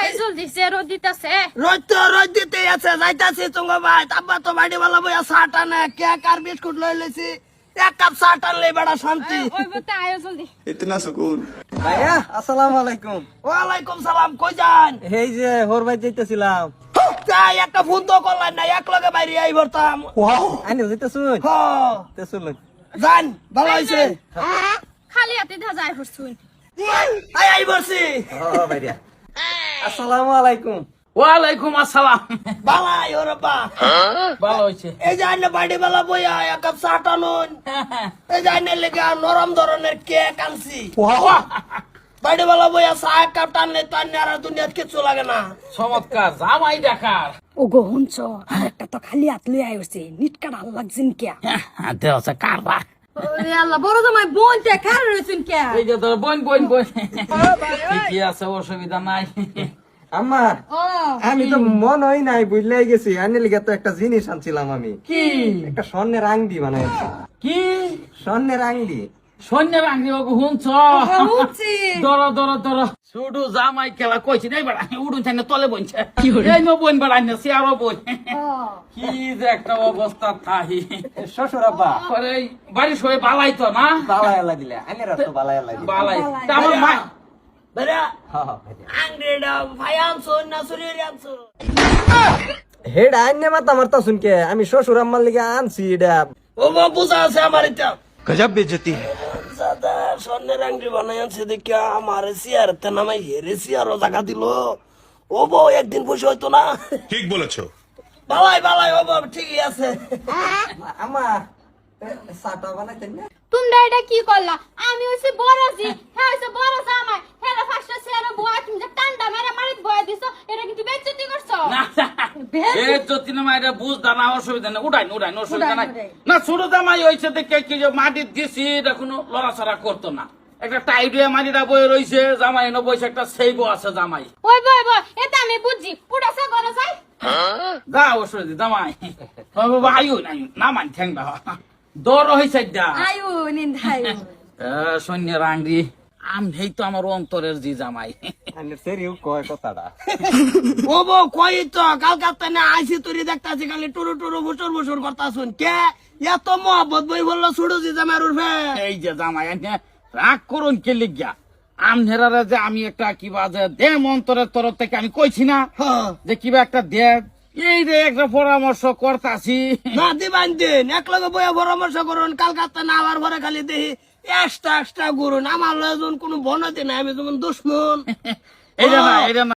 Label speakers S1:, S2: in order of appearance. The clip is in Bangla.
S1: খাই জলদি সে রোদ দিতেছে।
S2: রোদ দিতে আছে, যাইতাছি তুঙ্গ ভাই। তাব্বা তো বাড়ি বালা বইয়া চা টানে, কেক আর বিস্কুট লই লইছি। এক কাপ চা টানলে বেড়া শান্তি।
S1: ওই বতে আয়ো জলদি।
S3: इतना सुकून।
S4: ভাইয়া আসসালামু আলাইকুম।
S2: ওয়ালাইকুম সালাম, কই যান?
S4: এই যে হোরবাই যাইতেছিলাম।
S2: যাই, একটা ফোন তো করলেন না, এক লগে বাইরে আই ভরতাম।
S4: আইনে যাইতেছুন
S2: হ,
S4: তে চলুন।
S2: যান, ভালো হয়েছে।
S1: খালি হাতে ধা যায় হরছুন।
S2: আই ভরছি।
S4: ও ভাইয়া আসসালামু আলাইকুম।
S5: ওয়ালাইকুম আসসালাম।
S2: বালাই ও রব্বা।
S5: ভালো হয়েছে।
S2: এই যে আইনে বাড়ি বেলা বইয়া এক কাপ চা টানুন। এই যে আইনে লেগে নরম ধরনের কেক আনছি। বাড়ি বেলা বইয়া চা এক কাপ টানলে তো আইনে আর দুনিয়াত কিছু লাগে না।
S5: চমৎকার জামাই দেখার।
S6: ও গো হুনছ একটা তো খালি হাত লই আইছে নিটকা ভাল লাগছিন কে
S5: দেওয়া কারবার।
S6: ওরে আল্লাহ বড় জামাই বোন তে কার রইছেন কে
S5: এই যে তোর বোন ঠিকই আছে, অসুবিধা নাই।
S4: আম্মা
S6: ও
S4: আমি তো মন হই নাই বুঝলাই গেছি। আইনে লিগে তো একটা জিনিস আনছিলাম আমি।
S5: কি
S4: একটা স্বর্ণের আংটি বানাইছি।
S5: কি
S4: স্বর্ণের আংটি।
S5: সৈন্যের আংটি ওকে শুনছ?
S6: হুনছি
S5: ধরো ধরো ধরো, শুধু জামাই খেলা কইছি নাই বেড়া, উড়ুন চাইনে তলে বইছে। এই নো বোন বেড়া না, সিয়ারও বোন। কি যে একটা অবস্থা থাহি।
S4: শ্বশুর আব্বা
S5: পরে বাড়ি সবাই বালাই তো না?
S4: বালাই আল্লাহ দিলে। আইনে রাস্তা বালাই আল্লাহ দিলে।
S5: বালাই। তা আমার মা
S2: বেরা
S4: হ্যাঁ হ্যাঁ ভাইয়া।
S2: আংরেডা ভাই আনছো না সুরিয়ে আনছো?
S4: হেড আইনে মাথা মারতাছুন কে? আমি শ্বশুর আম্মার লিগে আনছি এটা।
S2: ও মা বুঝা আছে আমার এটা।
S3: गजब बेइज्जती है।
S2: দাদা স্বর্ণের আংটি বানাই আনছে দেখে আমার সিয়ার তে নামাই হেরে সিয়ারও জায়গা দিল। ও বউ একদিন বসে হইতো না।
S3: ठीक बोलेছো।
S2: বালাই বালাই ও বউ ঠিকই আছে।
S4: আম্মা চাটা বানাইতেন না?
S1: তোমরা এটা কি করলা? আমি হইছি বড়জি, হ্যাঁ হইছে বড় জামাই। হেলা ফাস্টা সেরা বুয়া তুমি যে টান্ডা মেরে মারিত বয়া দিছো, এটা কিন্তু বেজ্জতি করছো।
S5: না এ যদি না মাইরা বুঝদা না, অসুবিধা নেই, উড়াইন অসুবিধা নাই। না ছোট জামাই হয়েছে দেখে কি যে মাটি দিছি এটা কোনো লড়াচড়া করতো না। একটা টাইট হয়ে মাটিটা বয়ে রয়েছে, জামাই এনে বসে একটা সেইবো আছে জামাই।
S1: ওই বই বই এটা আমি বুঝছি, উড়াছে করে যাই।
S5: যা অসুবিধা জামাই আয়ু নাই না মান ঠেংটা দর হয়েছে
S6: আয়ু নিন্দাই
S5: সৈন্যের আংরি আম হেই তো আমার অন্তরের জি জামাই।
S4: আইনে সেরিও কয় কথাটা।
S2: ও বউ কই তো কালকাতা না আইছি তুই দেখতাছি খালি টুরু টুরু বুসুর বুসুর করতাছুন কে? এত মহব্বত বই বললো ছুড়ো জি জামাই উঠবে।
S5: এই যে জামাই এনে রাগ করুন কে লিখিয়া আমনেরারে যে আমি একটা কিবা যে দেম অন্তরের তরফ থেকে আমি কইছি না যে কিবা একটা দে, এই রে একটা পরামর্শ করতাছি।
S2: না দিবান দিন এক লগে বইয়া পরামর্শ করুন। কালকাতা না আবার ঘরে খালি দেখি এক্সট্রা এক্সট্রা করুন। আমার লজন কোনো বনতি নাই, আমি যেমন দুশ্মন।
S5: এটা না